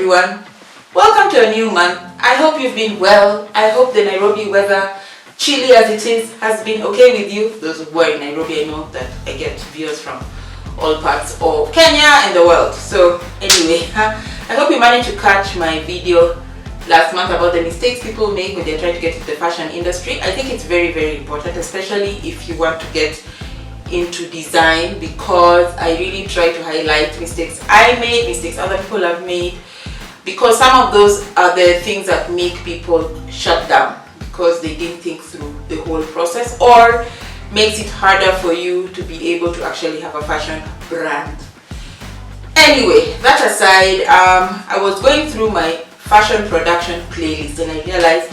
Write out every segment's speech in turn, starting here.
everyone. Welcome to a new month. I hope you've been well. I hope the Nairobi weather, chilly as it is, has been okay with you. Those who are in Nairobi, I know that I get viewers from all parts of Kenya and the world. So anyway, I hope you managed to catch my video last month about the mistakes people make when they're trying to get into the fashion industry. I think it's very, very important, especially if you want to get into design, because I really try to highlight mistakes I made, mistakes other people have made, because some of those are the things that make people shut down because they didn't think through the whole process, or makes it harder for you to be able to actually have a fashion brand. Anyway, that aside, I was going through my fashion production playlist and I realized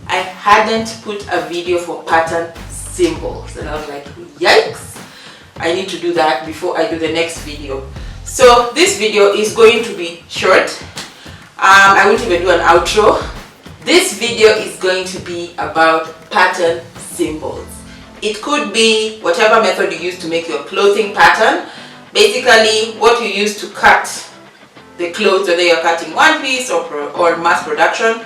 I hadn't put a video for pattern symbols, and I was like, yikes, I need to do that before I do the next video. So this video is going to be short. I won't even do an outro. This video is going to be about pattern symbols. It could be whatever method you use to make your clothing pattern. Basically, what you use to cut the clothes, whether you're cutting one piece or mass production.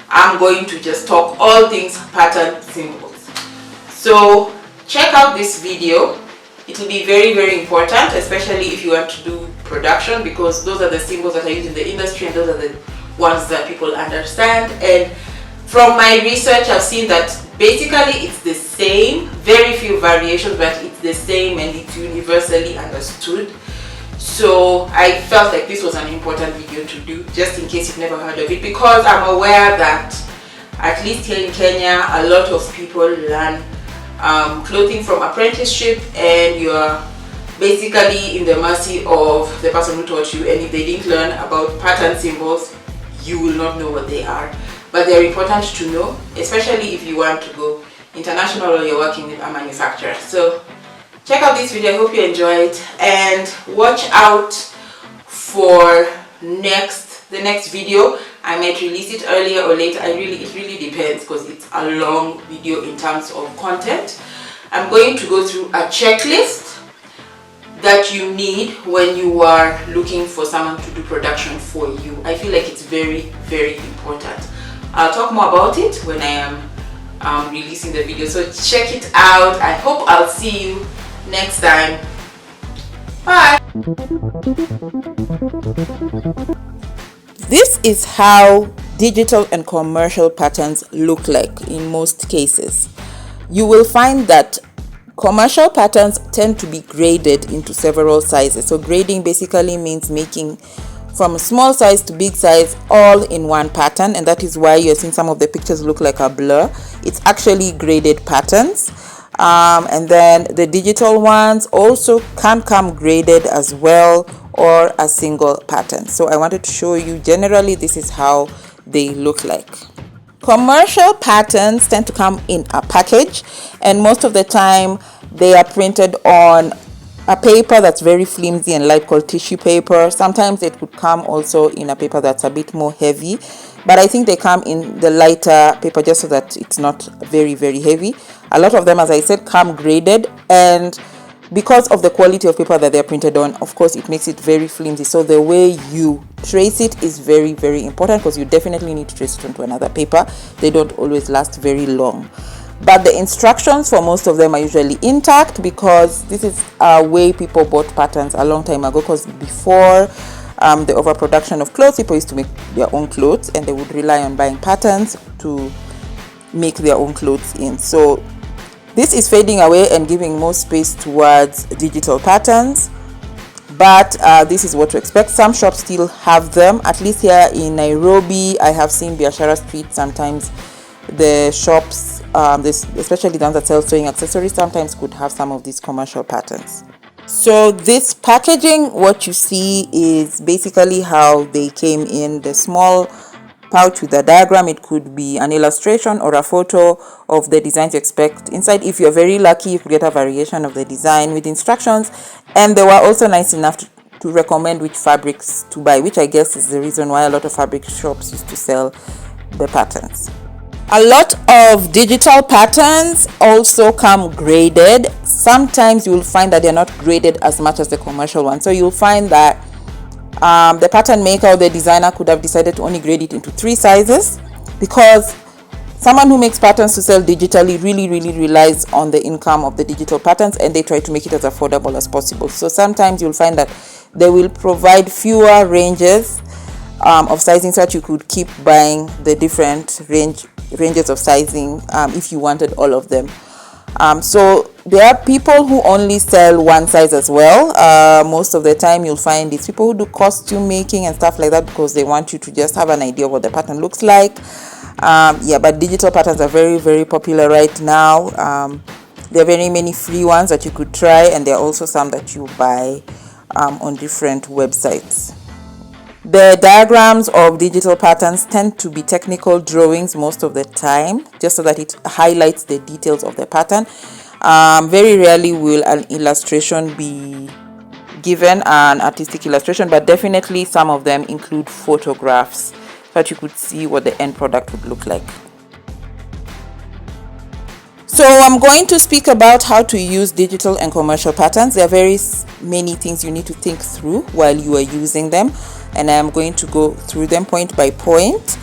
I'm going to just talk all things pattern symbols. So check out this video. It will be very, very important, especially if you want to do production, because those are the symbols that are used in the industry and those are the ones that people understand. And from my research, I've seen that basically it's the same, very few variations, but it's the same and it's universally understood. So I felt like this was an important video to do, just in case you've never heard of it, because I'm aware that at least here in Kenya, a lot of people learn clothing from apprenticeship, and you're basically in the mercy of the person who taught you, and if they didn't learn about pattern symbols, you will not know what they are. But they're important to know, especially if you want to go international or you're working with a manufacturer. So check out this video. I hope you enjoy it, and watch out for the next video. I might release it earlier or later. It really depends, because it's a long video in terms of content. I'm going to go through a checklist that you need when you are looking for someone to do production for you. I feel like it's very, very important. I'll talk more about it when I am releasing the video, so check it out. I hope I'll see you next time. Bye. This is how digital and commercial patterns look like in most cases. You will find that commercial patterns tend to be graded into several sizes. So grading basically means making from small size to big size all in one pattern, and that is why you're seeing some of the pictures look like a blur. It's actually graded patterns. And then the digital ones also can come graded as well, or a single pattern. So I wanted to show you generally this is how they look like. Commercial patterns tend to come in a package, and most of the time they are printed on a paper that's very flimsy and light called tissue paper. Sometimes it could come also in a paper that's a bit more heavy, but I think they come in the lighter paper just so that it's not very, very heavy. A lot of them, as I said, come graded, and because of the quality of paper that they're printed on, of course, it makes it very flimsy. So the way you trace it is very, very important, because you definitely need to trace it onto another paper. They don't always last very long. But the instructions for most of them are usually intact, because this is a way people bought patterns a long time ago, because before the overproduction of clothes, people used to make their own clothes, and they would rely on buying patterns to make their own clothes in. So this is fading away and giving more space towards digital patterns, but this is what to expect. Some shops still have them, at least here in Nairobi. I have seen Biashara Street, sometimes the shops, especially the ones that sell sewing accessories, sometimes could have some of these commercial patterns. So this packaging, what you see is basically how they came in the small pouch with a diagram. It could be an illustration or a photo of the design you expect inside. If you're very lucky, you could get a variation of the design with instructions, and they were also nice enough to recommend which fabrics to buy, which I guess is the reason why a lot of fabric shops used to sell the patterns. A lot of digital patterns also come graded. Sometimes you will find that they're not graded as much as the commercial ones. So you'll find that The pattern maker or the designer could have decided to only grade it into 3 sizes, because someone who makes patterns to sell digitally really relies on the income of the digital patterns, and they try to make it as affordable as possible. So sometimes you'll find that they will provide fewer ranges of sizing, so that you could keep buying the different ranges of sizing if you wanted all of them. So there are people who only sell one size as well. Most of the time you'll find it's people who do costume making and stuff like that, because they want you to just have an idea of what the pattern looks like. But digital patterns are very popular right now. There are very many free ones that you could try, and there are also some that you buy on different websites. The diagrams of digital patterns tend to be technical drawings most of the time, just so that it highlights the details of the pattern. Very rarely will an illustration be given, an artistic illustration, but definitely some of them include photographs, so that you could see what the end product would look like. So I'm going to speak about how to use digital and commercial patterns. There are very many things you need to think through while you are using them, and I am going to go through them point by point.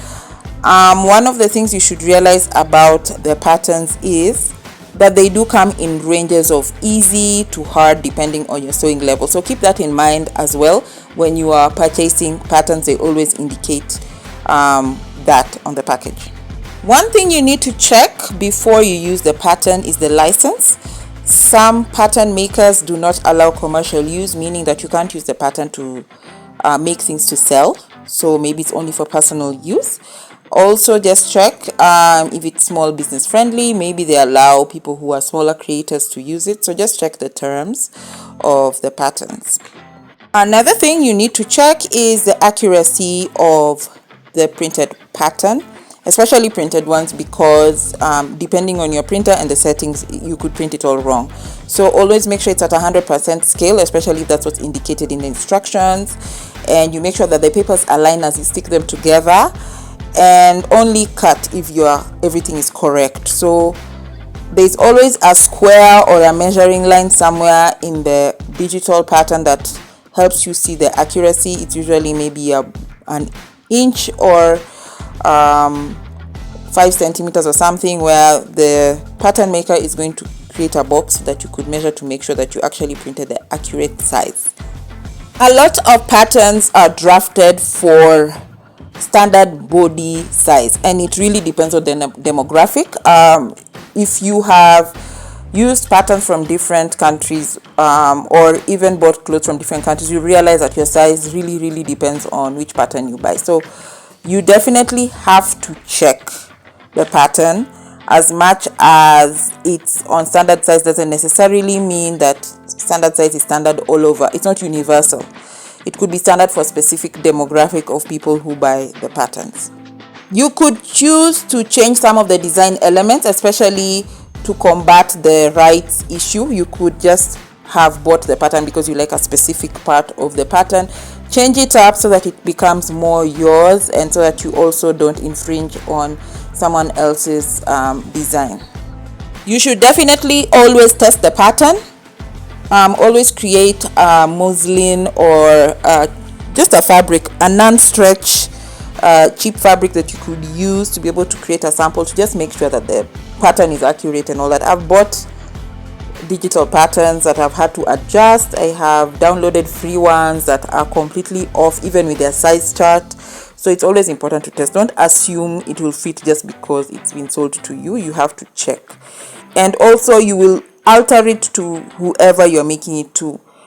One of the things you should realize about the patterns is that they do come in ranges of easy to hard depending on your sewing level. So keep that in mind as well. When you are purchasing patterns, they always indicate that on the package. One thing you need to check before you use the pattern is the license. Some pattern makers do not allow commercial use, meaning that you can't use the pattern to make things to sell. So maybe it's only for personal use. Also, just check if it's small business friendly. Maybe they allow people who are smaller creators to use it. So just check the terms of the patterns. Another thing you need to check is the accuracy of the printed pattern, especially printed ones, because depending on your printer and the settings, you could print it all wrong. So always make sure it's at 100% scale, especially if that's what's indicated in the instructions, and you make sure that the papers align as you stick them together, and only cut if everything is correct. So there's always a square or a measuring line somewhere in the digital pattern that helps you see the accuracy. It's usually maybe an inch or 5 centimeters or something, where the pattern maker is going to create a box that you could measure to make sure that you actually printed the accurate size. A lot of patterns are drafted for standard body size, and it really depends on the demographic. If you have used patterns from different countries or even bought clothes from different countries, you realize that your size really depends on which pattern you buy. So you definitely have to check the pattern. As much as it's on standard size doesn't necessarily mean that standard size is standard all over. It's not universal. It could be standard for a specific demographic of people who buy the patterns. You could choose to change some of the design elements, especially to combat the rights issue. You could just have bought the pattern because you like a specific part of the pattern. Change it up so that it becomes more yours, and so that you also don't infringe on someone else's design. You should definitely always test the pattern. Always create a muslin or just a fabric, a non-stretch cheap fabric that you could use to be able to create a sample, to just make sure that the pattern is accurate and all that. I've bought digital patterns that I've had to adjust. I have downloaded free ones that are completely off, even with their size chart. So it's always important to test. Don't assume it will fit just because it's been sold to you. You have to check. And also you will alter it to whoever you're making it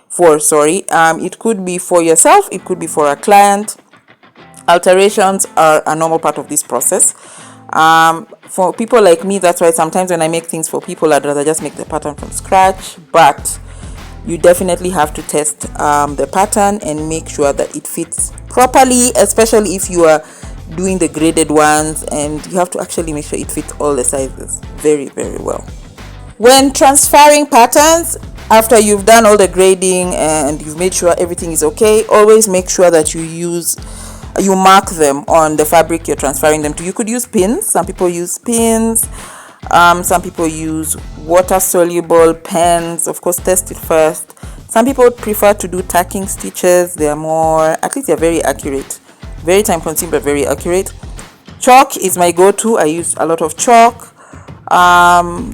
for. It could be for yourself, it could be for a client. Alterations are a normal part of this process. For people like me, that's why sometimes when I make things for people, I'd rather just make the pattern from scratch. But you definitely have to test the pattern and make sure that it fits properly, especially if you are doing the graded ones, and you have to actually make sure it fits all the sizes very well. When transferring patterns, after you've done all the grading and you've made sure everything is okay, always make sure that you mark them on the fabric you're transferring them to. You could use pins. Some people use pins. Some people use water soluble pens. Of course, test it first. Some people prefer to do tacking stitches. They are more, at least they're very accurate, very time consuming but very accurate. Chalk is my go-to. I use a lot of chalk.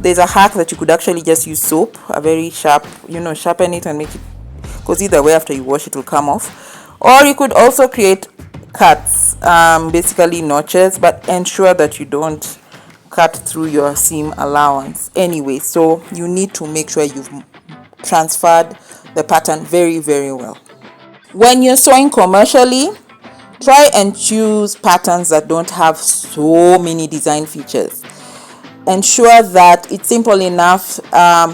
There's a hack that you could actually just use soap, a very sharp, sharpen it and make it, because either way after you wash it will come off. Or you could also create cuts, basically notches, but ensure that you don't cut through your seam allowance anyway. So you need to make sure you've transferred the pattern very, very well. When you're sewing commercially, try and choose patterns that don't have so many design features. Ensure that it's simple enough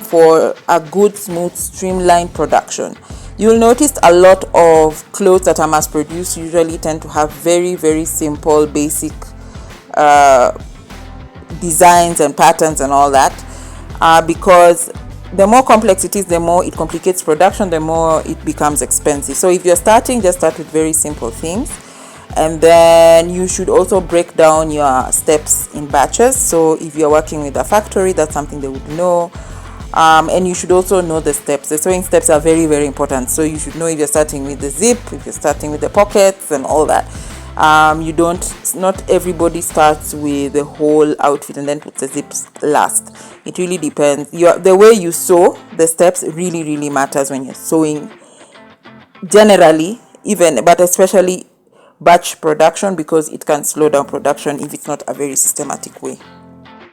for a good, smooth, streamlined production. You'll notice a lot of clothes that are mass produced usually tend to have very, very simple, basic designs and patterns and all that, because the more complex it is, the more it complicates production, the more it becomes expensive. So if you're starting, just start with very simple things. And then you should also break down your steps in batches. So if you're working with a factory, that's something they would know. And you should also know the steps. The sewing steps are very, very important. So you should know if you're starting with the zip, if you're starting with the pockets and all that. Not everybody starts with the whole outfit and then puts the zips last. It really depends. The way you sew, the steps really, really matters when you're sewing generally, but especially batch production, because it can slow down production if it's not a very systematic way.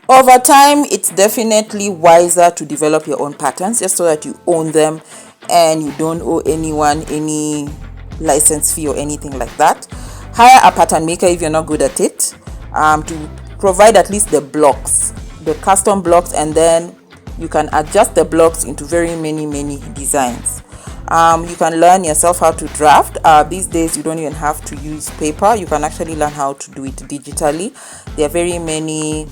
Over time, it's definitely wiser to develop your own patterns just so that you own them and you don't owe anyone any license fee or anything like that. Hire a pattern maker if you're not good at it, to provide at least the blocks, the custom blocks, and then you can adjust the blocks into very many designs. You can learn yourself how to draft. These days you don't even have to use paper. You can actually learn how to do it digitally. There are very many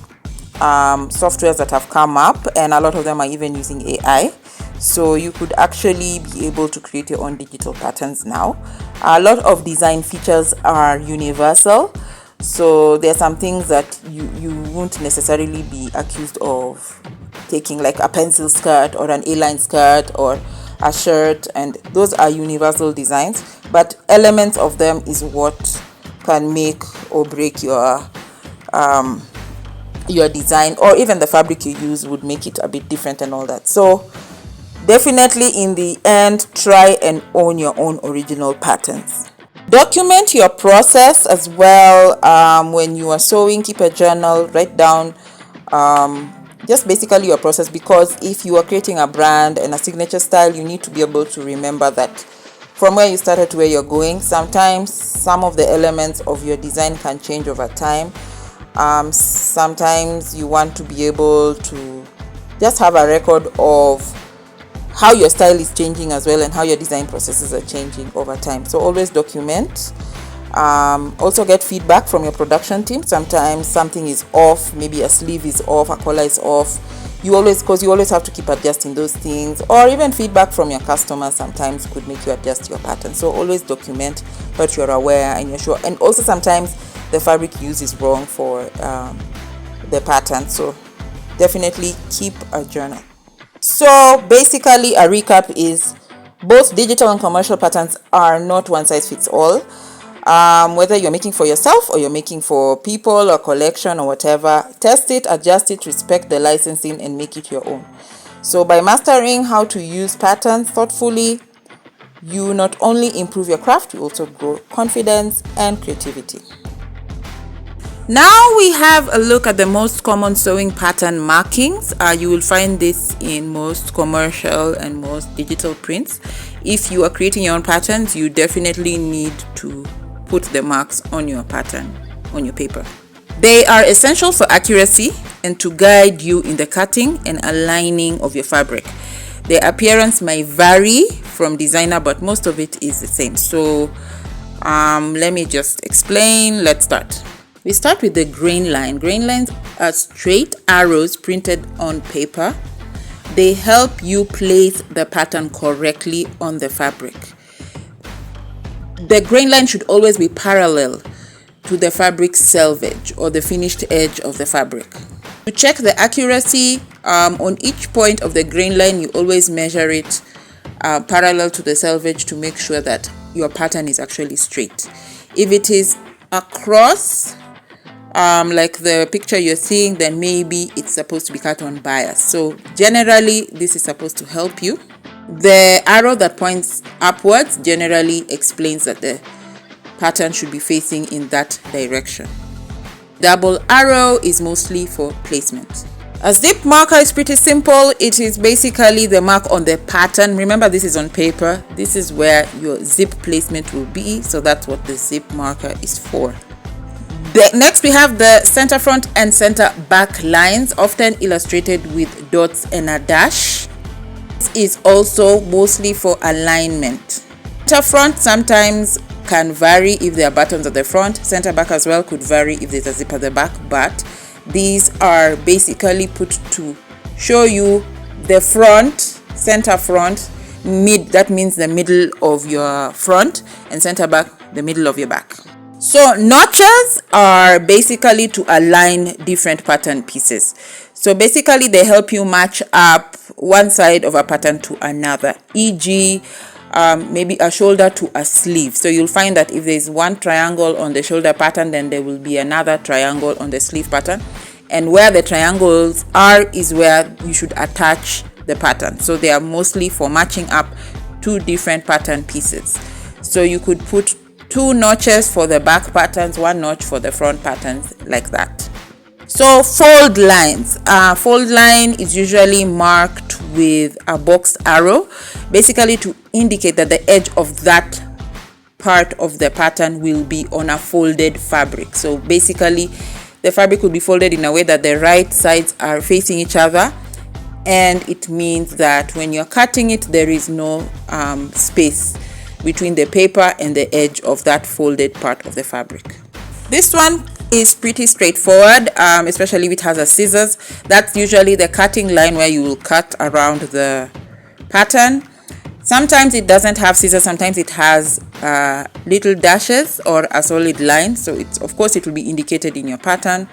softwares that have come up, and a lot of them are even using AI. So you could actually be able to create your own digital patterns now. A lot of design features are universal. So there are some things that you won't necessarily be accused of taking, like a pencil skirt or an A-line skirt or a shirt, and those are universal designs, but elements of them is what can make or break your design, or even the fabric you use would make it a bit different and all that. So definitely in the end, try and own your own original patterns. Document your process as well. When you are sewing, keep a journal, write down just basically your process, because if you are creating a brand and a signature style, you need to be able to remember that from where you started to where you're going. Sometimes some of the elements of your design can change over time. Sometimes you want to be able to just have a record of how your style is changing as well, and how your design processes are changing over time. So always document. Also get feedback from your production team. Sometimes something is off, maybe a sleeve is off, a collar is off. You always have to keep adjusting those things, or even feedback from your customers sometimes could make you adjust your pattern. So always document, but you're aware and you're sure. And also sometimes the fabric used is wrong for the pattern. So definitely keep a journal. So basically a recap is both digital and commercial patterns are not one size fits all. Whether you're making for yourself or you're making for people or collection or whatever, test it, adjust it, respect the licensing, and make it your own. So by mastering how to use patterns thoughtfully, you not only improve your craft, you also grow confidence and creativity. Now we have a look at the most common sewing pattern markings. You will find this in most commercial and most digital prints. If you are creating your own patterns, you definitely need to put the marks on your pattern, on your paper. They are essential for accuracy and to guide you in the cutting and aligning of your fabric. The appearance may vary from designer, but most of it is the same. So let me just explain. Let's start. We start with the grain line. Grain lines are straight arrows printed on paper. They help you place the pattern correctly on the fabric. The grain line should always be parallel to the fabric selvage or the finished edge of the fabric. To check the accuracy, on each point of the grain line, you always measure it parallel to the selvage to make sure that your pattern is actually straight. If it is across, like the picture you're seeing, then maybe it's supposed to be cut on bias. So generally this is supposed to help you. The arrow that points upwards generally explains that the pattern should be facing in that direction. Double arrow is mostly for placement. A zip marker is pretty simple. It is basically the mark on the pattern. Remember, this is on paper. This is where your zip placement will be. So that's what the zip marker is for. Next, we have the center front and center back lines, often illustrated with dots and a dash. This is also mostly for alignment. Center front sometimes can vary if there are buttons at the front. Center back as well could vary if there's a zip at the back, but these are basically put to show you the front, center front, mid, that means the middle of your front, and center back, the middle of your back. So notches are basically to align different pattern pieces. So basically they help you match up one side of a pattern to another, e.g. maybe a shoulder to a sleeve. So you'll find that if there's one triangle on the shoulder pattern, then there will be another triangle on the sleeve pattern, and where the triangles are is where you should attach the pattern. So they are mostly for matching up two different pattern pieces. So you could put 2 notches for the back patterns, 1 notch for the front patterns, like that. So fold lines. Fold line is usually marked with a boxed arrow, basically to indicate that the edge of that part of the pattern will be on a folded fabric. So basically the fabric will be folded in a way that the right sides are facing each other, and it means that when you're cutting it, there is no space between the paper and the edge of that folded part of the fabric. This one is pretty straightforward, especially if it has a scissors. That's usually the cutting line where you will cut around the pattern. Sometimes it doesn't have scissors, sometimes it has little dashes or a solid line. So it's, of course, it will be indicated in your pattern,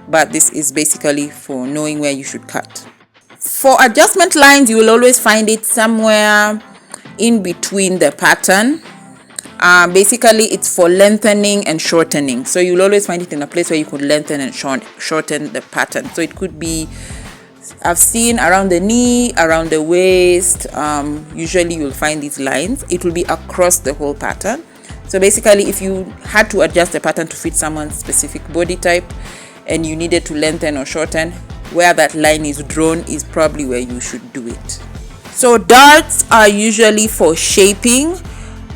but this is basically for knowing where you should cut. For adjustment lines, you will always find it somewhere in between the pattern. Basically it's for lengthening and shortening, so you'll always find it in a place where you could lengthen and shorten the pattern. So it could be, I've seen around the knee, around the waist. Usually you'll find these lines. It will be across the whole pattern. So basically if you had to adjust the pattern to fit someone's specific body type and you needed to lengthen or shorten, where that line is drawn is probably where you should do it. So darts are usually for shaping.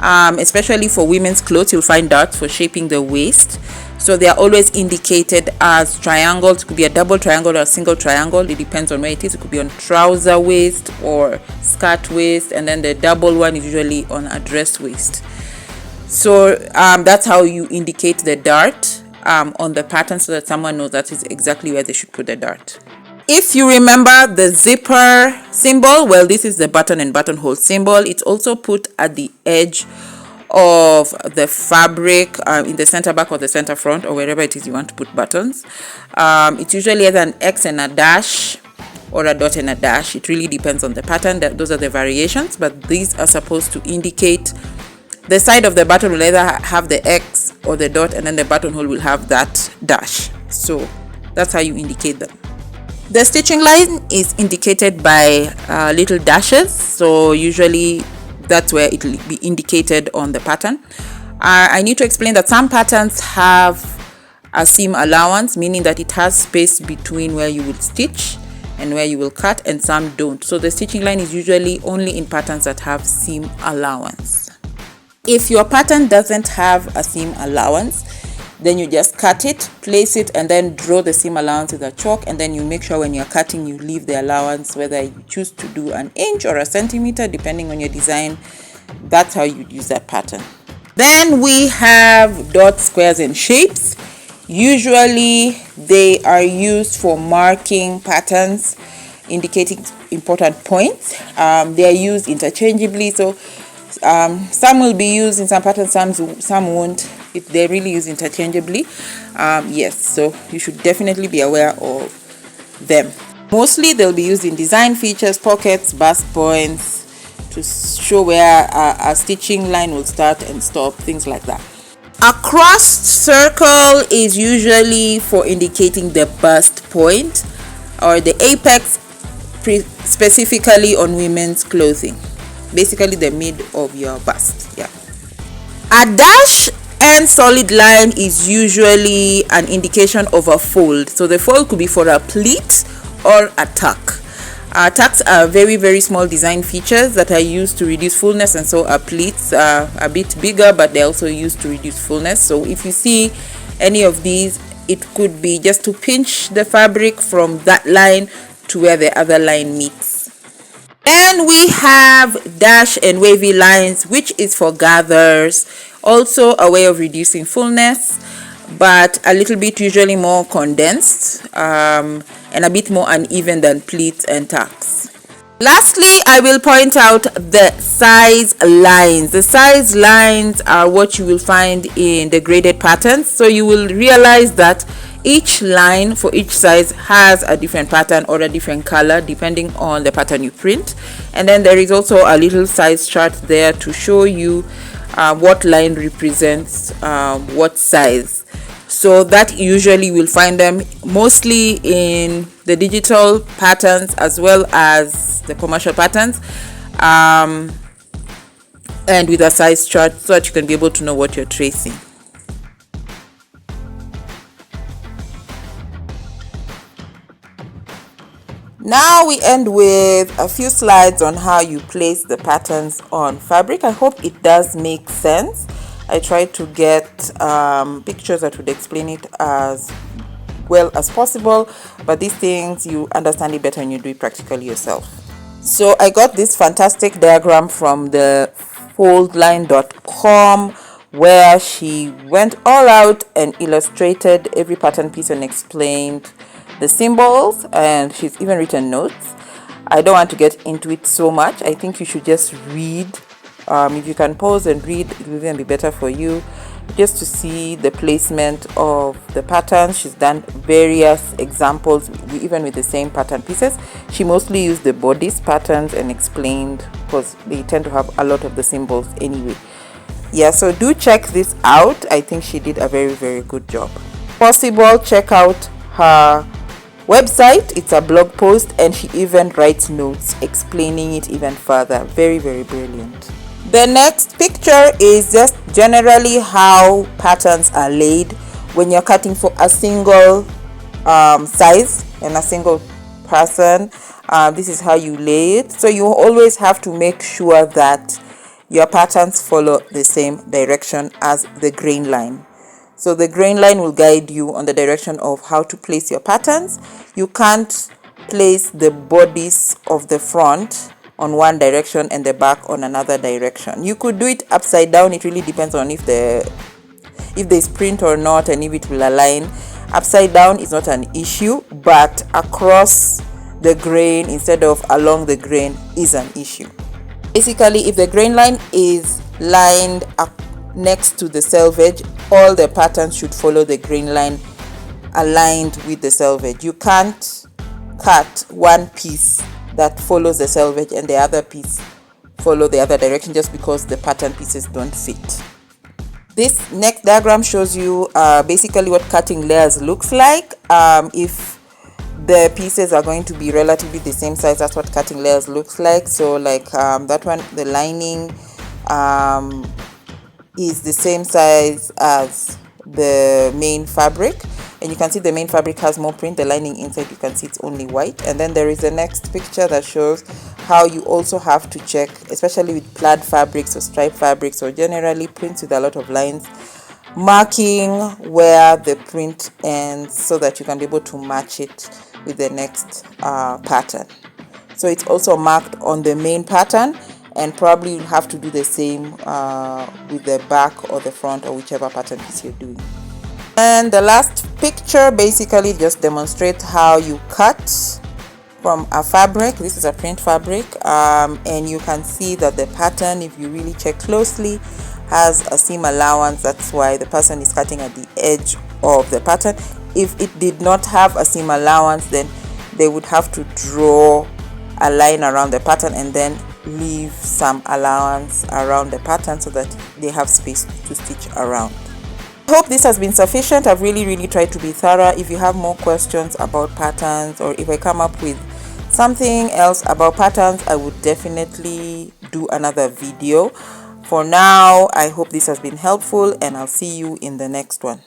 Especially for women's clothes, you'll find darts for shaping the waist. So they are always indicated as triangles. It could be a double triangle or a single triangle. It depends on where it is. It could be on trouser waist or skirt waist, and then the double one is usually on a dress waist. So that's how you indicate the dart on the pattern, so that someone knows that is exactly where they should put the dart. If you remember the zipper symbol, well, this is the button and buttonhole symbol. It's also put at the edge of the fabric, in the center back or the center front, or wherever it is you want to put buttons. It's usually either an X and a dash or a dot and a dash. It really depends on the pattern. Those are the variations, but these are supposed to indicate the side of the button will either have the X or the dot, and then the buttonhole will have that dash. So that's how you indicate them. The stitching line is indicated by little dashes, so usually that's where it will be indicated on the pattern. I need to explain that some patterns have a seam allowance, meaning that it has space between where you will stitch and where you will cut, and some don't. So the stitching line is usually only in patterns that have seam allowance. If your pattern doesn't have a seam allowance, then you just cut it, place it, and then draw the seam allowance with a chalk, and then you make sure when you're cutting you leave the allowance, whether you choose to do an inch or a centimeter depending on your design. That's how you use that pattern. Then we have dots, squares, and shapes. Usually they are used for marking patterns, indicating important points. They are used interchangeably, so some will be used in some patterns, some won't. They're really used interchangeably. Yes, so you should definitely be aware of them. Mostly they'll be used in design features, pockets, bust points, to show where a stitching line will start and stop, things like that. A crossed circle is usually for indicating the bust point or the apex, specifically on women's clothing, basically the mid of your bust. Yeah. A dash and solid line is usually an indication of a fold. So the fold could be for a pleat or a tuck. Tucks are very, very small design features that are used to reduce fullness, and so our pleats are a bit bigger, but they're also used to reduce fullness. So if you see any of these, it could be just to pinch the fabric from that line to where the other line meets. Then we have dash and wavy lines, which is for gathers, also a way of reducing fullness, but a little bit usually more condensed and a bit more uneven than pleats and tucks. Lastly, I will point out the size lines. The size lines are what you will find in the graded patterns. So you will realize that each line for each size has a different pattern or a different color depending on the pattern you print. And then there is also a little size chart there to show you what line represents what size. So that usually will find them mostly in the digital patterns as well as the commercial patterns, and with a size chart so that you can be able to know what you're tracing. Now we end with a few slides on how you place the patterns on fabric. I hope it does make sense. I tried to get pictures that would explain it as well as possible, but these things you understand it better when you do it practically yourself. So I got this fantastic diagram from the foldline.com where she went all out and illustrated every pattern piece and explained the symbols, and she's even written notes. I don't want to get into it so much. I think you should just read. If you can pause and read, it will even be better for you, just to see the placement of the patterns. She's done various examples, even with the same pattern pieces. She mostly used the bodice patterns and explained, because they tend to have a lot of the symbols anyway. Yeah, so do check this out. I think she did a very, very good job. Possible, check out her website. It's a blog post, and she even writes notes explaining it even further. Very, very brilliant. The next picture is just generally how patterns are laid when you're cutting for a single size and a single person. This is how you lay it. So you always have to make sure that your patterns follow the same direction as the grain line. So the grain line will guide you on the direction of how to place your patterns. You can't place the bodice of the front on one direction and the back on another direction. You could do it upside down. It really depends on if there's print or not and if it will align. Upside down is not an issue, but across the grain instead of along the grain is an issue. Basically, if the grain line is lined up next to the selvage, all the patterns should follow the grain line aligned with the selvage. You can't cut one piece that follows the selvage and the other piece follow the other direction just because the pattern pieces don't fit. This next diagram shows you basically what cutting layers looks like. If the pieces are going to be relatively the same size, that's what cutting layers looks like. So like that one, the lining is the same size as the main fabric, and you can see the main fabric has more print. The lining inside, you can see it's only white. And then there is the next picture that shows how you also have to check, especially with plaid fabrics or striped fabrics or generally prints with a lot of lines, marking where the print ends so that you can be able to match it with the next pattern. So it's also marked on the main pattern, and probably you'll have to do the same with the back or the front or whichever pattern piece you're doing. And the last picture basically just demonstrates how you cut from a fabric. This is a print fabric, and you can see that the pattern, if you really check closely, has a seam allowance. That's why the person is cutting at the edge of the pattern. If it did not have a seam allowance, then they would have to draw a line around the pattern and then leave some allowance around the pattern so that they have space to stitch around. I hope this has been sufficient. I've really tried to be thorough. If you have more questions about patterns, or if I come up with something else about patterns, I would definitely do another video. For now, I hope this has been helpful, and I'll see you in the next one.